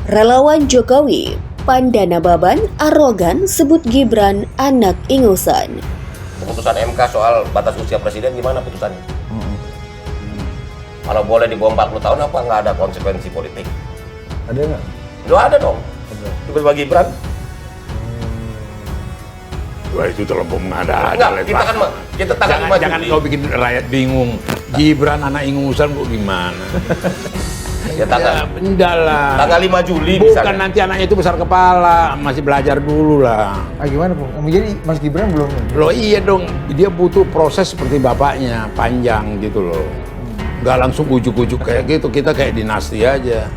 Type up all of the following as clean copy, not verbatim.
Relawan Jokowi, Pandana Baban, arogan sebut Gibran anak ingusan. Keputusan MK soal batas usia presiden gimana putusannya? Kalau boleh di bawah 40 tahun apa nggak ada konsekuensi politik? Ada nggak? Nggak ada dong. Juga bagi Gibran. Wah itu terlalu mengada-ada. Enggak, kita kan kita tanggal 5 Juli. Jangan kau bikin rakyat bingung. Gibran anak ingusan kok gimana? Ya tanggal. Enggak lah. Tanggal 5 Juli Bukan misalnya. nanti anaknya itu besar kepala, masih belajar dulu lah. Gimana Bu? Jadi Mas Gibran belum? Loh iya dong, dia butuh proses seperti bapaknya, panjang gitu loh. Nggak langsung ujuk-ujuk kayak gitu, kita kayak dinasti aja.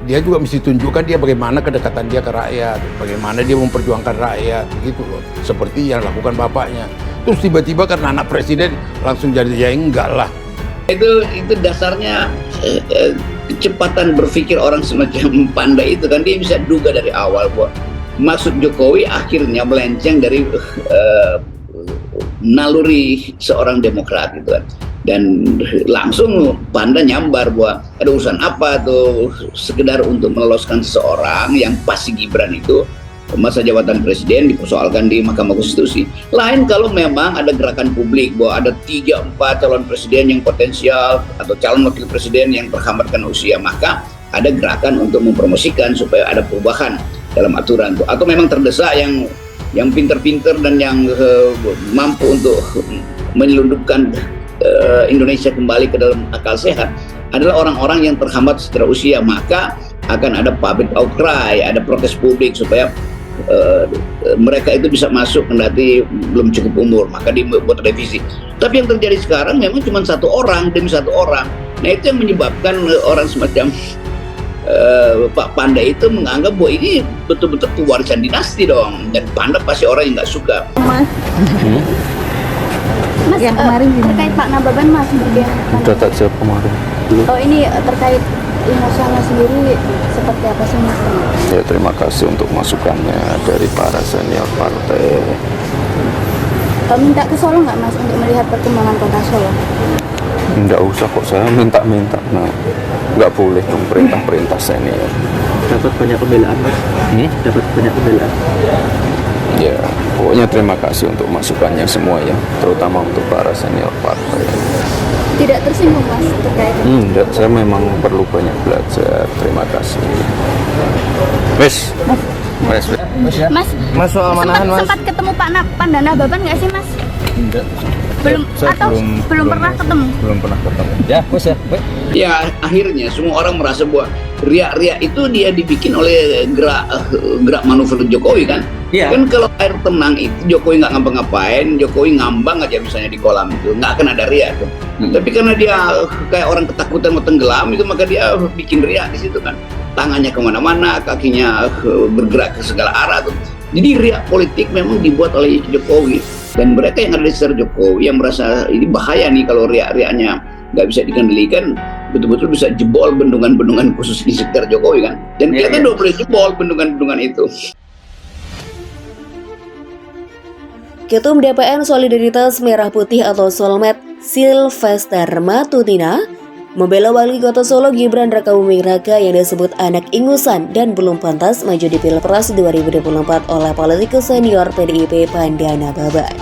Dia juga mesti tunjukkan dia bagaimana kedekatan dia ke rakyat, bagaimana dia memperjuangkan rakyat, gitu loh. Seperti yang lakukan bapaknya. Terus tiba-tiba karena anak presiden langsung jadi ya enggak lah. Itu dasarnya kecepatan berpikir orang semacam Pandai itu kan, dia bisa duga dari awal bahwa maksud Jokowi akhirnya melenceng dari naluri seorang demokrat gitu kan. Dan langsung Panda nyambar bahwa ada urusan apa tuh, sekedar untuk meloloskan seseorang yang pasti Gibran itu masa jabatan presiden dipersoalkan di Mahkamah Konstitusi. Lain kalau memang ada gerakan publik bahwa ada 3-4 calon presiden yang potensial atau calon wakil presiden yang terhambatkan usia, maka ada gerakan untuk mempromosikan supaya ada perubahan dalam aturan tuh. Atau memang terdesak yang pinter-pinter dan yang mampu untuk menyelundupkan Indonesia kembali ke dalam akal sehat adalah orang-orang yang terhambat secara usia, maka akan ada public outcry, ada protes publik supaya mereka itu bisa masuk kendati belum cukup umur, maka dibuat revisi. Tapi yang terjadi sekarang memang cuma satu orang demi satu orang. Nah itu yang menyebabkan orang semacam Pak Panda itu menganggap bahwa ini betul-betul pewarisan dinasti dong, dan Panda pasti orang yang nggak suka. Mas, yang kemarin terkait Pak Nababan Mas, udah tak jawab kemarin. Oh ini terkait Indonesia sendiri seperti apa sih Mas? Ya terima kasih untuk masukannya dari para senior partai. Minta ke Solo nggak Mas untuk melihat perkembangan kota Solo? Nggak usah kok, saya minta-minta. Nah, nggak boleh dong perintah senior. Dapat banyak pembelaan Mas? Dapat banyak pembelaan? Ya, pokoknya terima kasih untuk masukannya semua ya, terutama untuk para senior partai. Tidak tersinggung Mas terkait? Enggak, saya memang perlu banyak belajar. Terima kasih. Mas, soal manahan Mas. Sempat ketemu Pak Pandana Baban nggak sih Mas? Enggak. Belum pernah ketemu? Belum pernah ketemu. Ya, Mas ya. Ya akhirnya semua orang merasa bahwa riak-riak itu dia dibikin oleh gerak manuver Jokowi kan. Iya. Kan kalau air tenang itu Jokowi nggak ngapa-ngapain, Jokowi ngambang aja misalnya di kolam itu, nggak akan ada riak tuh. Tapi karena dia kayak orang ketakutan mau tenggelam itu, maka dia bikin riak di situ kan. Tangannya kemana-mana, kakinya bergerak ke segala arah tuh. Jadi riak politik memang dibuat oleh Jokowi. Dan mereka yang ada di sekitar Jokowi yang merasa ini bahaya nih kalau riak-riaknya nggak bisa dikendalikan, betul-betul bisa jebol bendungan-bendungan khusus di sekitar Jokowi kan. Dan kita udah boleh jebol bendungan-bendungan itu. Ketum DPN Solidaritas Merah Putih atau Solmed, Sylvester Matutina, membela Wali Kota Solo Gibran Rakabuming Raka yang disebut anak ingusan dan belum pantas maju di Pilpres 2024 oleh politikus senior PDIP Pandana Baban.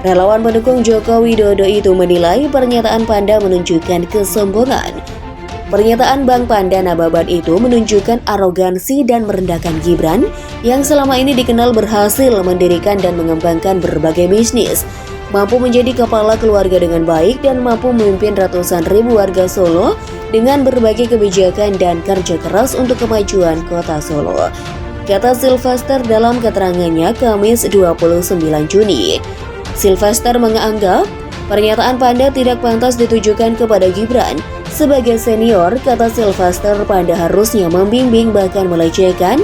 Relawan pendukung Joko Widodo itu menilai pernyataan Panda menunjukkan kesombongan. Pernyataan Bang Pandana Baban itu menunjukkan arogansi dan merendahkan Gibran yang selama ini dikenal berhasil mendirikan dan mengembangkan berbagai bisnis, mampu menjadi kepala keluarga dengan baik dan mampu memimpin ratusan ribu warga Solo dengan berbagai kebijakan dan kerja keras untuk kemajuan kota Solo, kata Sylvester dalam keterangannya Kamis 29 Juni. Sylvester menganggap pernyataan Panda tidak pantas ditujukan kepada Gibran. Sebagai senior, kata Sylvester, Panda harusnya membimbing bahkan melecehkan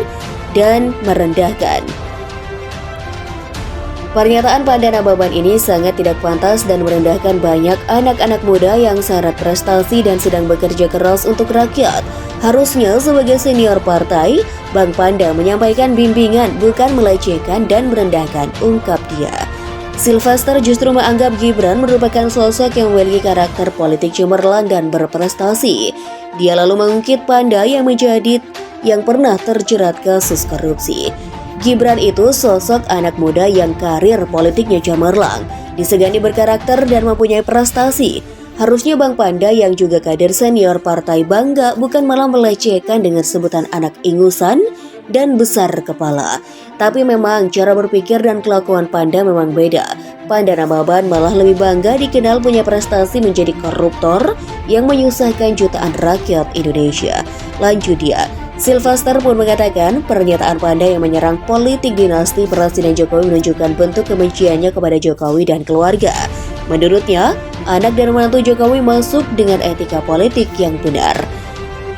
dan merendahkan. Pernyataan Pandana Baban ini sangat tidak pantas dan merendahkan banyak anak-anak muda yang syarat prestasi dan sedang bekerja keras untuk rakyat. Harusnya sebagai senior partai, Bang Panda menyampaikan bimbingan bukan melecehkan dan merendahkan, ungkap dia. Sylvester justru menganggap Gibran merupakan sosok yang memiliki karakter politik cemerlang dan berprestasi. Dia lalu mengungkit Panda yang pernah terjerat kasus korupsi. Gibran itu sosok anak muda yang karir politiknya cemerlang, disegani berkarakter dan mempunyai prestasi. Harusnya Bang Panda yang juga kader senior partai bangga, bukan malah melecehkan dengan sebutan anak ingusan dan besar kepala. Tapi memang cara berpikir dan kelakuan Panda memang beda. Panda Nababan malah lebih bangga dikenal punya prestasi menjadi koruptor yang menyusahkan jutaan rakyat Indonesia. Lanjut dia, Sylvester pun mengatakan pernyataan Panda yang menyerang politik dinasti Presiden Jokowi menunjukkan bentuk kebenciannya kepada Jokowi dan keluarga. Menurutnya, anak dan menantu Jokowi masuk dengan etika politik yang benar.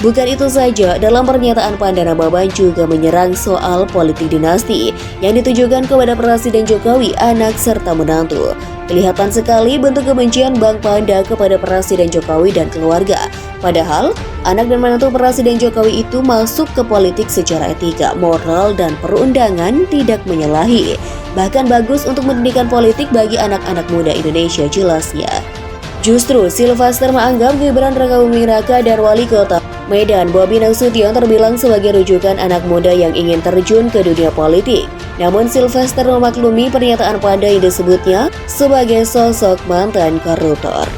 Bukan itu saja, dalam pernyataan Panda Nababan juga menyerang soal politik dinasti yang ditujukan kepada Presiden Jokowi, anak serta menantu. Kelihatan sekali bentuk kebencian Bang Panda kepada Presiden Jokowi dan keluarga. Padahal, anak dan menantu Presiden Jokowi itu masuk ke politik secara etika, moral, dan perundangan tidak menyalahi. Bahkan bagus untuk pendidikan politik bagi anak-anak muda Indonesia, jelasnya. Justru Sylvester menganggap Gibran Rakabuming Raka dan Wali Kota Medan Bobi Nasution terbilang sebagai rujukan anak muda yang ingin terjun ke dunia politik. Namun Sylvester memaklumi pernyataan Panda yang disebutnya sebagai sosok mantan koruptor.